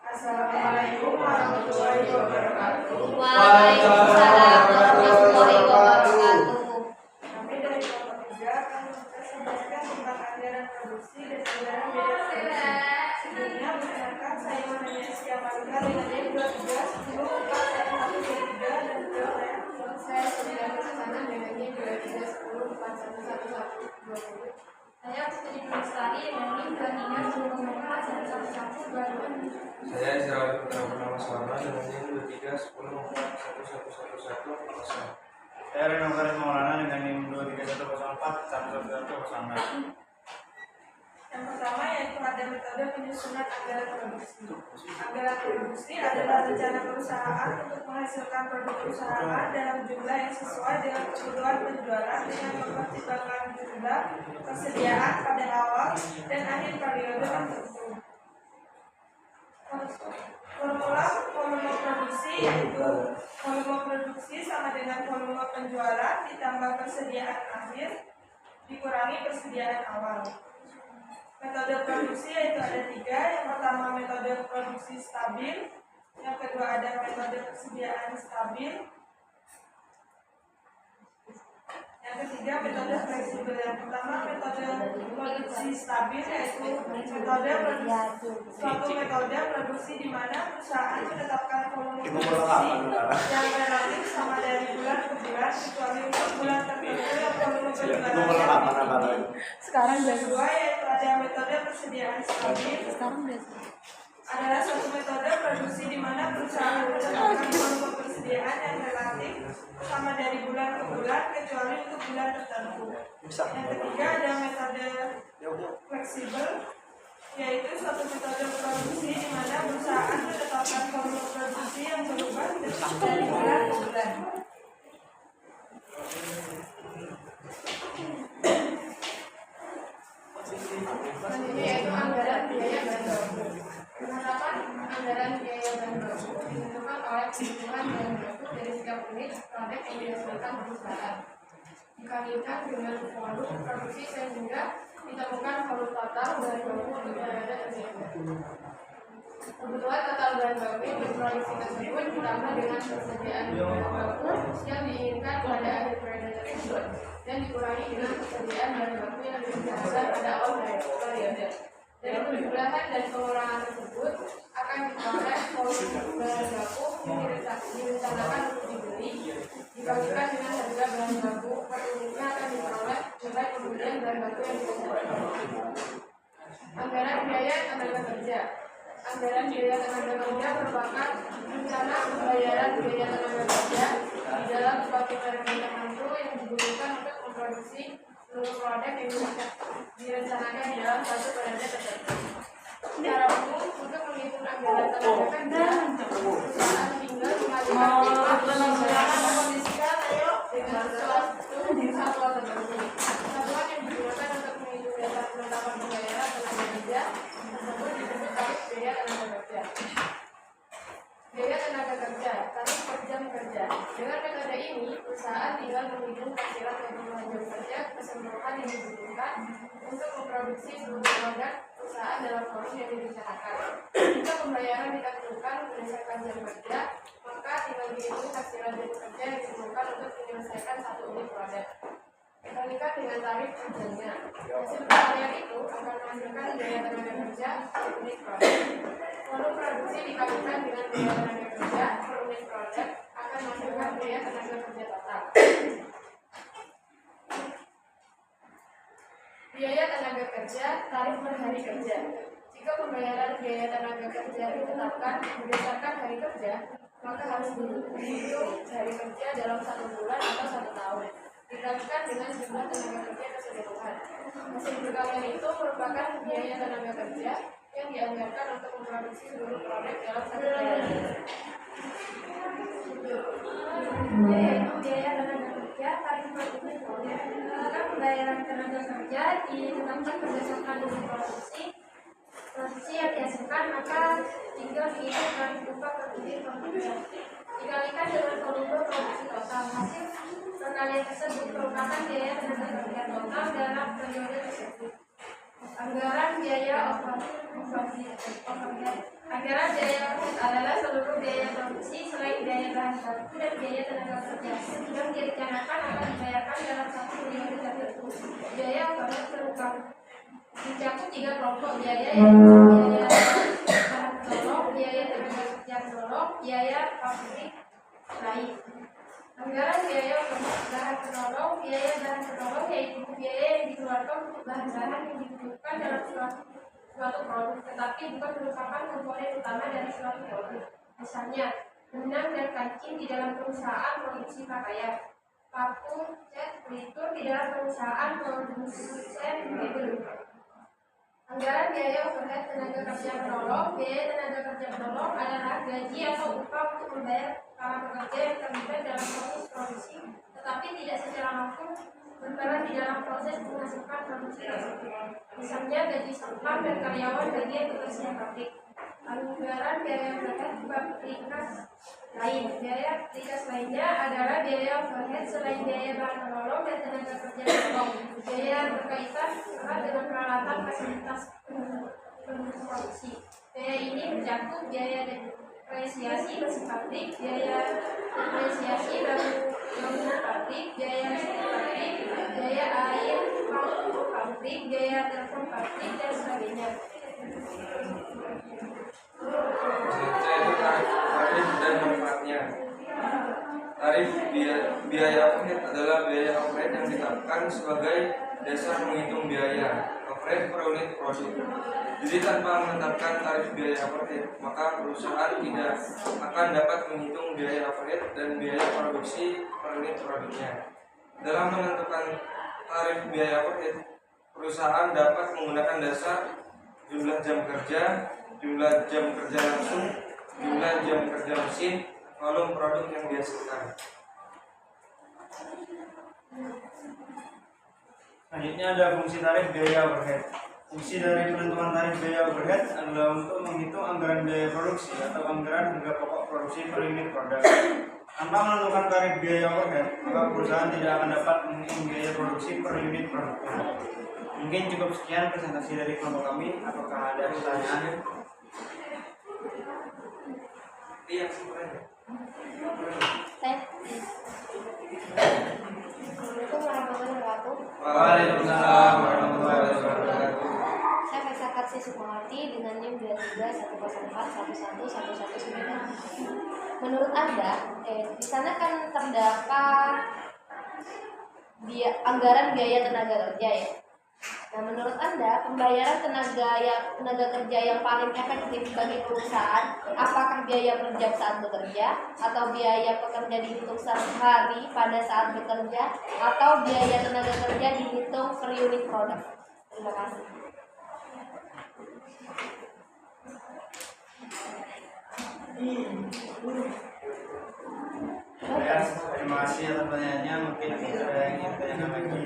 Assalamualaikum warahmatullahi wabarakatuh. Waalaikumsalam warahmatullahi wabarakatuh. Kami dari kelompok 3 akan mempresentasikan tentang anggaran produksi dan anggaran biaya produksi. Sebelumnya perkenalkan saya Mananya Siamarga dengan N23 10 4 saya 123 dan Saya Sudah Kesana dengan N23 10 4 1 1 1 20. Saya Putri Lestari dengan N23 10 4 1 1 1 20. Saya Israel Putra Purnama Suwarna dengan NIM 23 10 4 11 11 0. Saya Reno Karis Maulana dengan NIM 23104 111106. Yang pertama yaitu ada metode penyusunan anggaran produksi. Anggaran produksi adalah rencana perusahaan untuk menghasilkan produk perusahaan dalam jumlah yang sesuai dengan kebutuhan penjualan dengan mempertimbangkan jumlah persediaan pada awal dan akhir periode tertentu. Formula volume produksi yaitu volume produksi sama dengan volume penjualan ditambah persediaan akhir dikurangi persediaan awal. Metode produksi yaitu ada 3. Yang pertama metode produksi stabil, yang kedua ada metode persediaan stabil, yang ketiga metode fleksibel. Yang pertama metode produksi stabil yaitu suatu metode produksi di mana perusahaan menetapkan volume produksi yang relatif sama dari bulan ke bulan kecuali untuk bulan tertentu yang volume penjualannya Sekarang yang kedua yaitu ada metode persediaan stabil. Adalah suatu metode produksi di mana perusahaan menetapkan volume persediaan yang relatif sama dari bulan ke bulan kecuali untuk bulan tertentu. Yang ketiga ada metode fleksibel, yaitu suatu metode produksi di mana perusahaan menetapkan volume produksi yang berubah dari bulan ke bulan. Selanjutnya yaitu anggaran biaya bahan baku. Penetapan anggaran biaya bahan baku ditentukan oleh kebutuhan bahan baku dari setiap unit produk yang dihasilkan perusahaan. Dikalikan dengan volume produksi sehingga ditemukan volume total bahan baku untuk periode tersebut. Kebutuhan total bahan baku yang diproduksi tersebut ditambah dengan persediaan bahan baku yang diinginkan pada akhir periode tersebut dan dikurangi dengan persediaan bahan baku yang direncanakan pada awal periode. Dari penjumlahan dan pengurangan tersebut akan diperoleh volume bahan baku yang direncanakan untuk dibeli dibandingkan dengan harga bahan baku per unitnya akan diperoleh nilai pembelian bahan baku yang direncanakan. Anggaran biaya tenaga kerja. Anggaran biaya tenaga kerja merupakan rencana pembayaran biaya tenaga kerja di dalam suatu periode tertentu yang dibutuhkan untuk memproduksi seluruh produk yang direncanakan di dalam suatu periode tertentu. Secara umum, untuk menghitung anggaran tenaga kerja, perusahaan tinggal mengajukan kondisikan dengan satuan tertentu. Satuan yang digunakan untuk menghitung dasar penetapan pembayaran tenaga kerja tersebut disebut tarif biaya tenaga kerja. Biaya tenaga kerja, tarif per jam kerja. Dengan metode ini, perusahaan tinggal menghitung taksiran kebutuhan jam kerja keseluruhan yang dibutuhkan untuk memproduksi seluruh produk perusahaan dalam volume yang direncanakan. Jika pembayaran ditentukan berdasarkan jam kerja, maka tinggal dihitung taksiran jam kerja yang diperlukan untuk menyelesaikan satu unit produk. Dibandingkan dengan tarif per jamnya. Hasil pembelian itu akan menghasilkan biaya tenaga kerja per unit produk. Volume produksi dikalikan dengan biaya tenaga kerja per unit produk akan menghasilkan biaya tenaga kerja total. Biaya tenaga kerja, tarif per hari kerja. Jika pembayaran biaya tenaga kerja ditetapkan berdasarkan hari kerja, maka harus dihitung hari kerja dalam 1 bulan atau 1 tahun. Dikalikan dengan jumlah tenaga kerja keseluruhan. Hasil perkalian itu merupakan biaya tenaga kerja yang dianggarkan untuk memproduksi seluruh produk dalam 1 periode. biaya tenaga kerja, tarif per unit produk. Jika pembayaran tenaga kerja ditetapkan berdasarkan unit produksi yang dihasilkan, maka tinggal dihitung tarif upah per unit produksi. Dikalikan dengan volume produksi total. Hasil perkalian tersebut merupakan biaya tenaga kerja total dalam periode tersebut. Anggaran biaya overhead. Anggaran biaya overhead adalah seluruh biaya produksi selain biaya bahan baku dan biaya tenaga kerja yang direncanakan akan dibayarkan dalam satu periode tertentu. Biaya overhead mencakup 3 kelompok biaya, yaitu biaya bahan penolong, biaya tenaga kerja penolong, biaya pabrik lain. Anggaran biaya bahan penolong, biaya bahan penolong yaitu biaya yang dikeluarkan untuk bahan-bahan yang dibutuhkan dalam suatu produk, tetapi bukan merupakan komponen utama dari suatu produk. Misalnya, benang dan kancing di dalam perusahaan produksi pakaian, paku, cat, pelitur di dalam perusahaan produsen mebel. Anggaran biaya overhead tenaga kerja penolong. Biaya tenaga kerja penolong adalah gaji atau upah untuk membayar para pekerja yang terlibat dalam proses produksi, tetapi tidak secara langsung berperan di dalam proses menghasilkan produksi tersebut. Misalnya gaji satpam dan karyawan bagian kebersihan pabrik. Anggaran biaya overhead fabrikas lain. Biaya fabrikas lainnya adalah biaya overhead selain biaya bahan penolong dan tenaga kerja penolong. Biaya yang berkaitan erat dengan peralatan fasilitas pendukung produksi. Biaya ini mencakup biaya depresiasi mesin pabrik, biaya depresiasi bangunan pabrik, biaya listrik pabrik, biaya air pump pabrik, biaya telepon pabrik, dan sebagainya. Selanjutnya itu tarif dan manfaatnya. Tarif biaya overhead adalah biaya overhead yang ditetapkan sebagai dasar menghitung biaya overhead per unit produk. Jadi tanpa menetapkan tarif biaya overhead, maka perusahaan tidak akan dapat menghitung biaya overhead dan biaya produksi per unit produknya. Dalam menentukan tarif biaya overhead, perusahaan dapat menggunakan dasar jumlah jam kerja, jumlah jam kerja langsung, jumlah jam kerja mesin, volume produk yang dihasilkan. Selanjutnya ada fungsi tarif biaya overhead. Fungsi dari penentuan tarif biaya overhead adalah untuk menghitung anggaran biaya produksi atau anggaran harga pokok produksi per unit produk. Tanpa menentukan tarif biaya overhead, maka perusahaan tidak akan dapat menghitung biaya produksi per unit produk. Mungkin cukup sekian presentasi dari kelompok kami. Apakah ada pertanyaan? Iya, sebenarnya. Assalamualaikum warahmatullahi wabarakatuh. Waalaikumsalam warahmatullahi wabarakatuh. Saya Faisal Katsi Sukmawati dengan NIM 2310411119. Menurut Anda, di sana kan terdapat anggaran biaya tenaga kerja ya. Nah, menurut Anda pembayaran tenaga kerja yang paling efektif bagi perusahaan, apakah biaya per jam saat bekerja, atau biaya pekerja dihitung sehari pada saat bekerja, atau biaya tenaga kerja dihitung per unit produk? Terima kasih. Ya, terima kasih atas pertanyaannya. Mungkin ada yang ingin tanyakan lagi.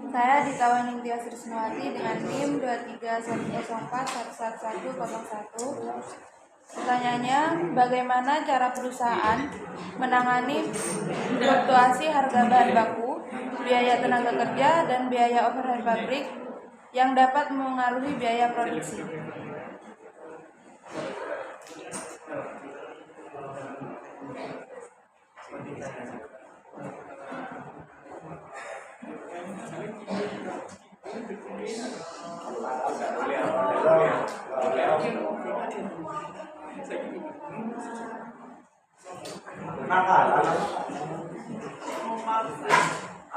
Saya Dita Ningtyas Trisnawati dengan NIM 2310411101. Pertanyaannya, bagaimana cara perusahaan menangani fluktuasi harga bahan baku, biaya tenaga kerja, dan biaya overhead pabrik yang dapat mengaruhi biaya produksi?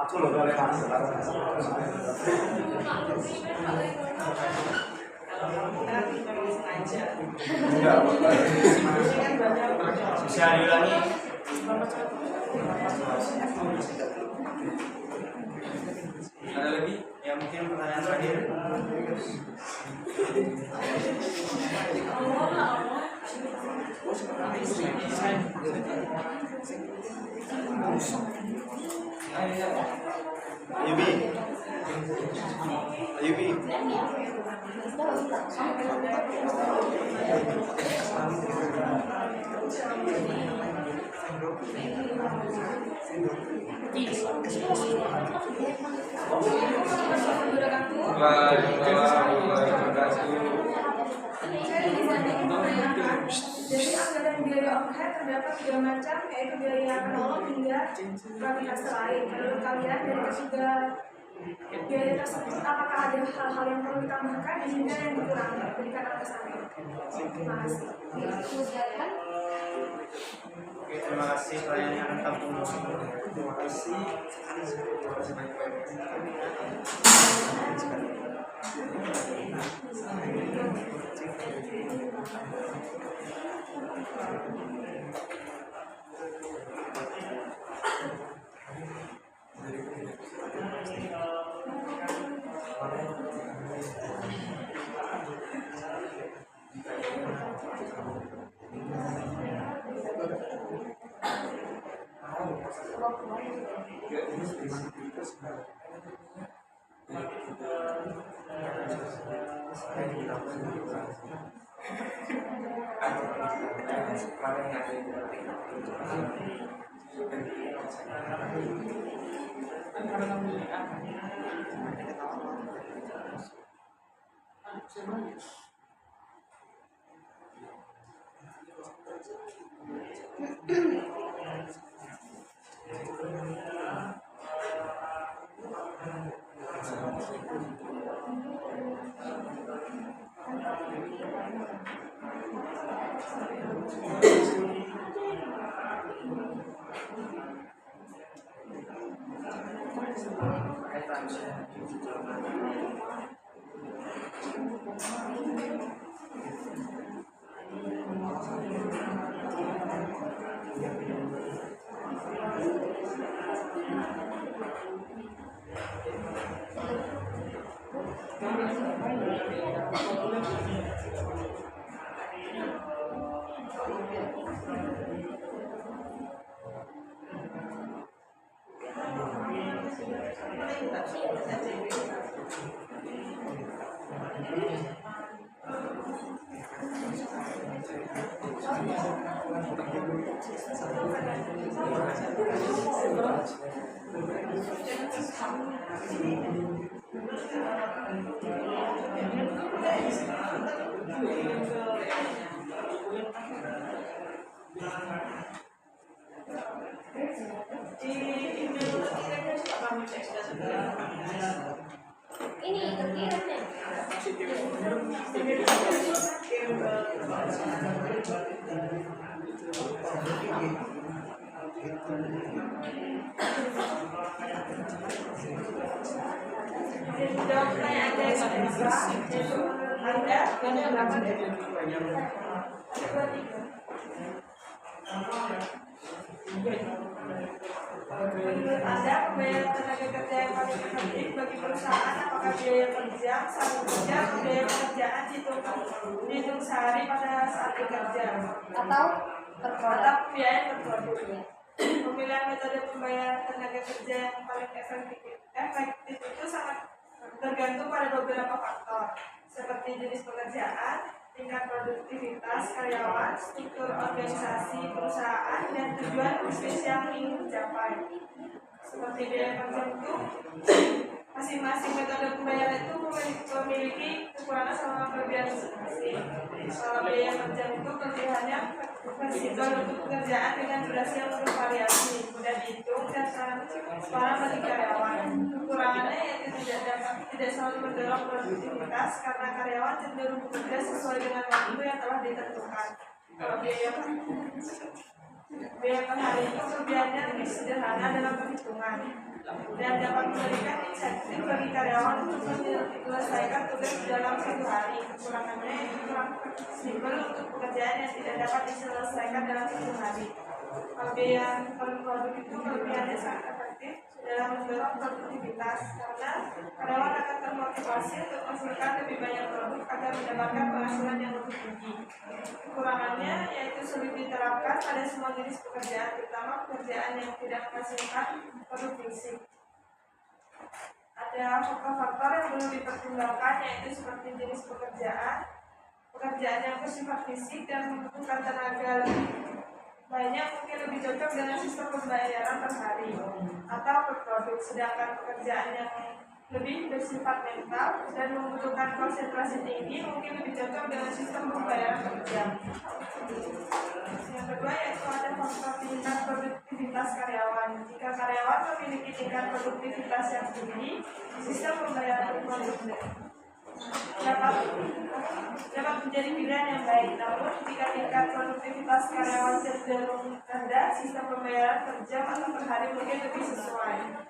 Aku loh boleh masuk. Bisa diulangi. Ada lagi? Ya mungkin pertanyaan terakhir. Ayubi. Ayubi. Waalaikumsalam warahmatullahi wabarakatuh. Saya di sini menanyakan, dari anggaran biaya overhead terdapat 3 macam, yaitu biaya penolong hingga prioritas lain. Menurut kalian dari ketiga biaya tersebut, apakah ada hal-hal yang perlu ditambahkan hingga yang dikurangi? Berikan alasannya. Terima kasih. Oke, terima kasih pertanyaan yang akan tampung. Terima kasih. Ini kekirannya. Jawab pertanyaan Anda yang kedua, yaitu Anda berapa dari 2, 3. Menurut Anda, pembayaran tenaga kerja yang paling efektif bagi perusahaan apakah biaya kerja, saat bekerja, atau biaya pekerjaan dihitung sehari pada saat bekerja, Atau atau biaya per produk? Pemilihan metode pembayaran tenaga kerja yang paling efektif itu sangat tergantung pada beberapa faktor, seperti jenis pekerjaan, tingkat produktivitas karyawan, struktur organisasi perusahaan, dan tujuan bisnis yang ingin dicapai. Seperti biaya per jam itu, masing-masing metode pembayaran itu memiliki kekurangan sama kelebihan masing-masing. Kalau biaya per jam itu kelebihannya fleksibel untuk pekerjaan dengan durasi yang bervariasi, mudah dihitung dan transparan bagi karyawan. Kekurangannya yaitu tidak selalu mendorong produktivitas karena karyawan cenderung bekerja sesuai dengan waktu yang telah ditentukan. Kalau biaya per hari itu kelebihannya lebih sederhana dalam perhitungan dan dapat memberikan insentif bagi karyawan untuk menyelesaikan tugas dalam 1 hari. Kekurangannya itu kurang fleksibel untuk pekerjaan yang tidak dapat diselesaikan dalam 1 hari. Kalau biaya per produk itu kelebihannya sangat efektif dalam mendorong produktivitas karena karyawan akan termotivasi untuk menghasilkan lebih banyak produk agar mendapatkan penghasilan yang lebih tinggi. Kekurangannya yaitu sulit diterapkan pada semua jenis pekerjaan, terutama pekerjaan yang tidak menghasilkan produk fisik. ada faktor-faktor yang perlu dipertimbangkan, yaitu seperti jenis pekerjaan yang bersifat fisik dan membutuhkan tenaga lainnya mungkin lebih cocok dengan sistem pembayaran per hari atau per produk, sedangkan pekerjaan yang lebih bersifat mental dan membutuhkan konsentrasi tinggi mungkin lebih cocok dengan sistem pembayaran per jam. Yang kedua yaitu ada faktor tingkat produktivitas karyawan. Jika karyawan memiliki tingkat produktivitas yang tinggi, sistem pembayaran produk dapat menjadi pilihan yang baik. Namun jika tingkat produktivitas karyawan cenderung rendah, sistem pembayaran per jam atau per hari mungkin lebih sesuai.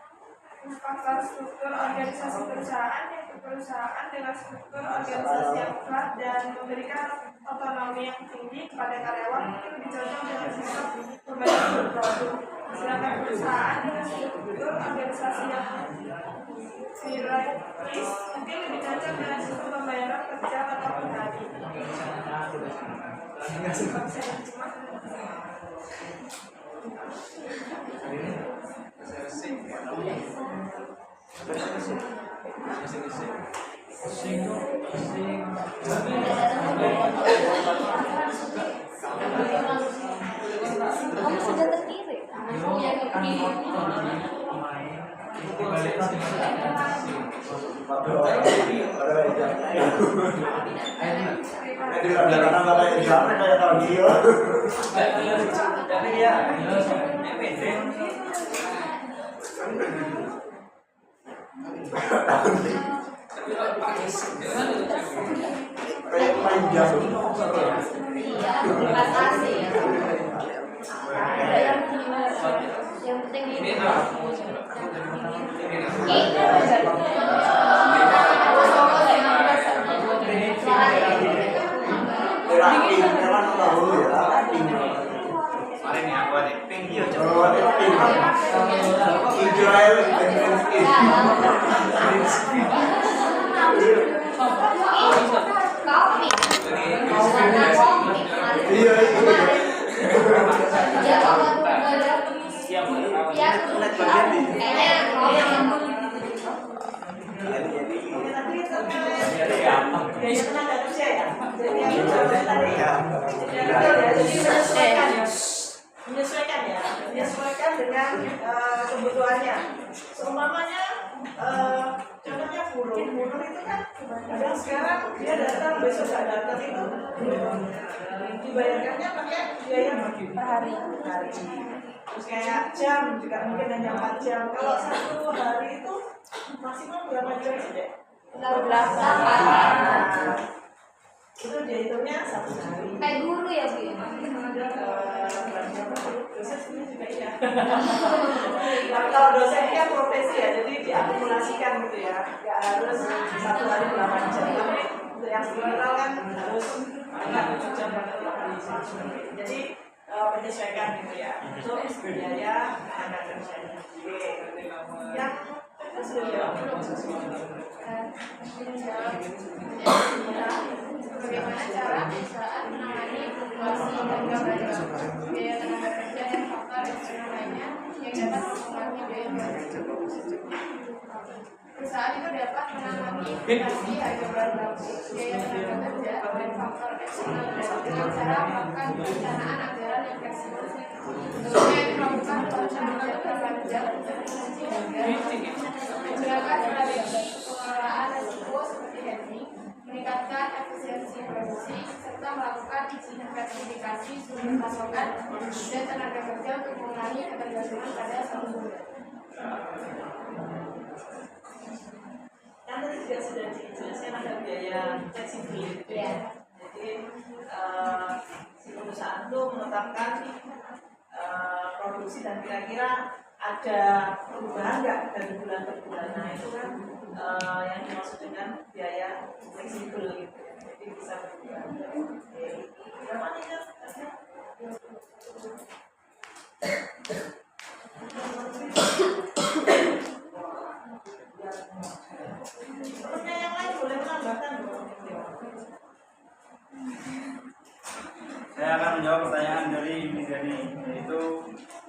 Faktor struktur organisasi perusahaan, yaitu perusahaan dengan struktur organisasi yang kuat dan memberikan otonomi yang tinggi kepada karyawan mungkin lebih cocok dengan sistem pembayaran produk. Sedangkan perusahaan dengan struktur organisasi yang hierarkis mungkin lebih cocok dengan sistem pembayaran per jam atau per hari. Kamu sudah terkiri. Yang penting ini menyesuaikan dengan kebutuhannya. Seumpamanya contohnya buruh itu kan kadang sekarang dia datang besok nggak datang itu dibayarkannya pakai biaya per hari. Terus kayak jam juga mungkin hanya 4 jam. Kalau satu hari itu maksimal berapa jam sih deh? 8. Itu dihitungnya satu hari. kayak guru ya Bu. Dosen ini juga iya. Kalau dosen ini kan profesi ya, jadi diakumulasikan gitu ya. Nggak harus satu hari 8 jam. Tapi untuk yang general kan harus agak 7 jam atau 8 jam. Jadi menyesuaikan gitu ya. Untuk biaya tenaga kerjanya. Yang itu sudah jawab belum? Bagaimana cara perusahaan menangani fluktuasi harga barang, biaya tenaga kerja dan faktor eksternal lainnya yang dapat mempengaruhi biaya produksi. Perusahaan itu dapat menangani fluktuasi harga barang, biaya tenaga kerja dan faktor eksternal dengan cara melakukan perencanaan anggaran yang fleksibel. Tentunya itu melakukan perencanaan jangka panjang untuk menguji harga, menggunakan strategi pengelolaan risiko seperti hedging, meningkatkan efisiensi produksi, serta melakukan diversifikasi sumber pasokan dan tenaga kerja untuk mengurangi ketergantungan pada satu sumber. Kan tadi juga sudah dijelaskan ada biaya fleksibel gitu ya. Jadi si perusahaan itu menetapkan produksi dan kira-kira ada perubahan nggak dari bulan ke bulan. Nah itu kan yang dimaksud dengan biaya fleksibel gitu. Jadi bisa berubah. Berapa nih kan? Temennya yang lain boleh menambahkan dong. Saya akan menjawab pertanyaan dari Ibu Dani, yaitu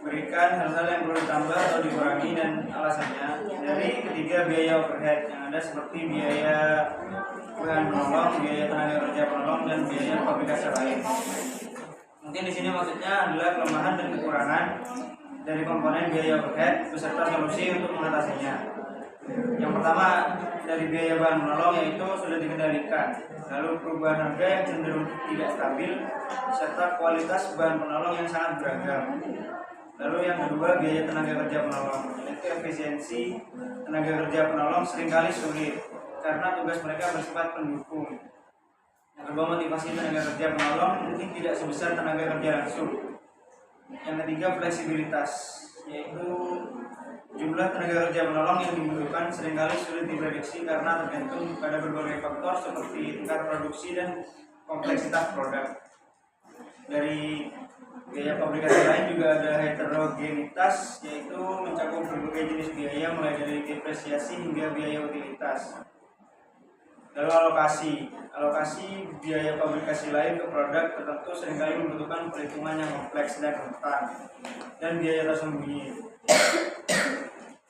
mereka memberikan hal-hal yang perlu ditambah atau dikurangi dan alasannya. Dari ketiga, biaya overhead yang ada seperti biaya bahan penolong, biaya tenaga kerja penolong, dan biaya publikasi lain. Mungkin di sini maksudnya adalah kelemahan dan kekurangan dari komponen biaya overhead beserta solusi untuk mengatasinya. Yang pertama, dari biaya bahan penolong yaitu sudah dikendalikan. Lalu perubahan harga yang cenderung tidak stabil serta kualitas bahan penolong yang sangat beragam. Lalu yang kedua, biaya tenaga kerja penolong, yaitu efisiensi tenaga kerja penolong seringkali sulit karena tugas mereka bersifat pendukung. Yang kedua, motivasi tenaga kerja penolong mungkin tidak sebesar tenaga kerja langsung. Yang ketiga, fleksibilitas, yaitu jumlah tenaga kerja penolong yang dibutuhkan seringkali sulit diprediksi karena tergantung pada berbagai faktor seperti tingkat produksi dan kompleksitas produk. Dari biaya publikasi lain juga ada heterogenitas, yaitu mencakup berbagai jenis biaya mulai dari depresiasi hingga biaya utilitas. Lalu alokasi biaya publikasi lain ke produk tertentu seringkali membutuhkan perhitungan yang kompleks dan rentan dan biaya tersembunyi.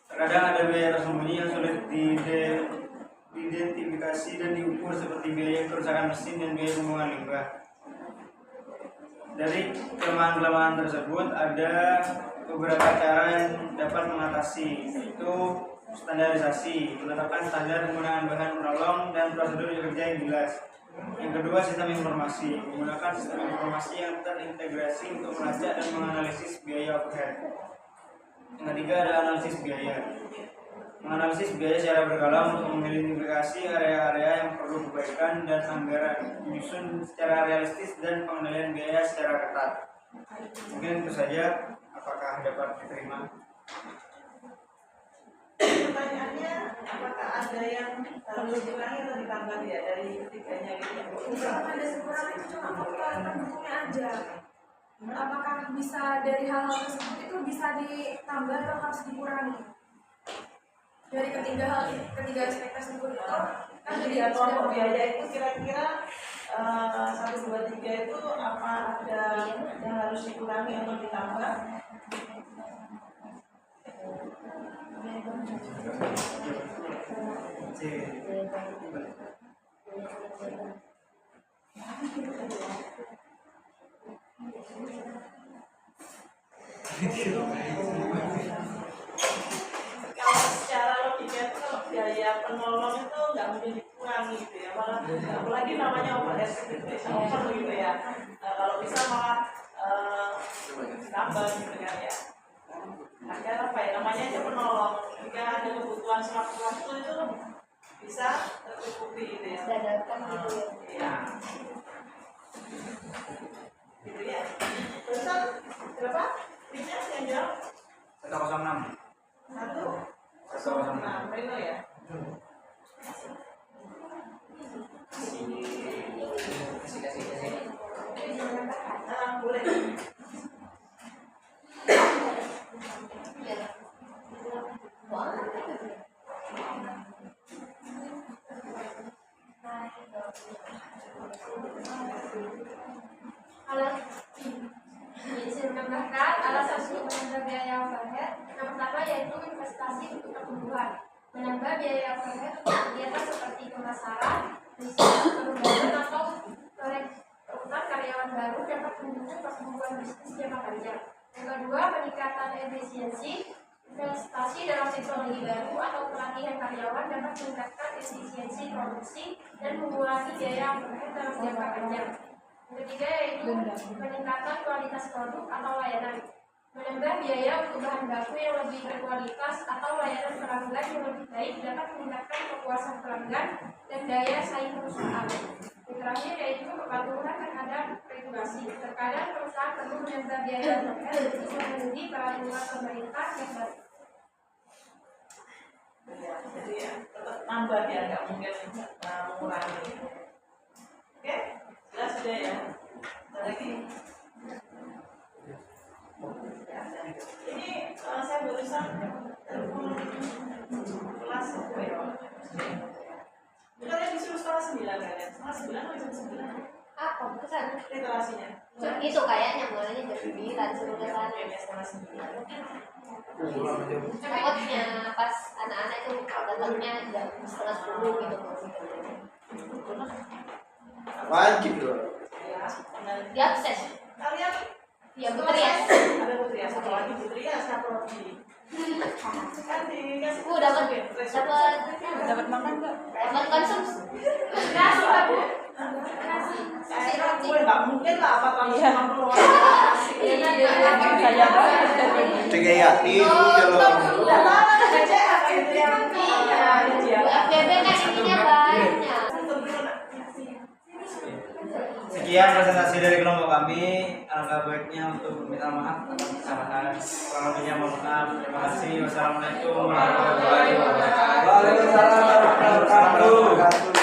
Terkadang ada biaya tersembunyi yang sulit diidentifikasi dan diukur seperti biaya kerusakan mesin dan biaya pembuangan limbah. Dari kelemahan-kelemahan tersebut ada beberapa cara yang dapat mengatasi, yaitu standarisasi, menetapkan standar penggunaan bahan penolong dan prosedur kerja yang jelas. Yang kedua, sistem informasi, menggunakan sistem informasi yang terintegrasi untuk melacak dan menganalisis biaya overhead. Yang ketiga ada analisis biaya. Menganalisis biaya secara berkala untuk mengidentifikasi area-area yang perlu perbaikan dan anggaran, menyusun secara realistis dan pengendalian biaya secara ketat. Mungkin itu saja. Apakah dapat diterima? Pertanyaannya, apakah ada yang harus dikurangi atau ditambah ya dari ketiganya gitu? Misalkan ada sekurang itu cuma faktor pendukungnya aja. Apakah bisa dari hal-hal tersebut itu bisa ditambah atau harus dikurangi? Dari ketiga aspek tersebut itu kan Jadi kelompok biaya itu kira-kira 1, 2, 3 itu apa ada yang harus dikurangi atau ditambah? Kalau secara logika itu kalau biaya penolong itu nggak mungkin dikurangi gitu ya, malah apalagi namanya overhead gitu ya. Kalau bisa malah tambah gitu kan ya. Agar apa ya, namanya aja penolong, jika ada kebutuhan sewaktu-waktu itu bisa tercukupi gitu ya. Dadarkan gitu ya. Gitu ya. Terusan berapa? Pinnya yang jawab? 106. 106. Rino ya. Boleh. Menambahkan alasan untuk menambah biaya overhead. Yang pertama yaitu investasi untuk pertumbuhan. Menambah biaya overhead untuk kegiatan seperti pemasaran, riset, pengembangan atau perekrutan karyawan baru dapat mendukung pertumbuhan bisnis jangka panjang. Yang kedua, peningkatan efisiensi. Investasi dalam teknologi baru atau pelatihan karyawan dapat meningkatkan efisiensi produksi dan mengurangi biaya overhead dalam jangka panjang. Yang ketiga yaitu peningkatan kualitas produk atau layanan. Menambah biaya untuk bahan baku yang lebih berkualitas atau layanan pelanggan yang lebih baik dapat meningkatkan kepuasan pelanggan dan daya saing perusahaan. Yang terakhir yaitu kepatuhan terhadap regulasi. Terkadang perusahaan perlu menambah biaya overhead untuk memenuhi peraturan pemerintah yang baru. Ya, jadi ya tetap nambah ya, nggak mungkin mengurangi. Oke, jelas sudah ya. Ada lagi? Ya, ini saya barusan telepon kelas ya. Kalian disuruh 8:30 kalian, 8:30 atau jam 9? Apa pesan? Literasinya. Itu kayaknya mulainya jam 9 suruh ke sana. Takutnya pas anak-anak itu datangnya jam 9:30 gitu. Wajib loh. Diakses. Kalian Ya betul ya. ada putri ya, satu lagi putri ya, satu lagi. Kan dikasih Dapat makan enggak? Dapat konsumsi. Nasi Pak Bu. saya gue nggak mungkin lah apa kamu cuma keluar. Cek yakin kalau Udah lama aja apa itu yang FBB kan ininya banyak. Sekian presentasi dari kelompok kami. Alangkah baiknya untuk meminta maaf atas kesalahan. Kurang lebihnya mohon maaf. Terima kasih. Wassalamualaikum warahmatullahi wabarakatuh. Waalaikumsalam warahmatullahi wabarakatuh.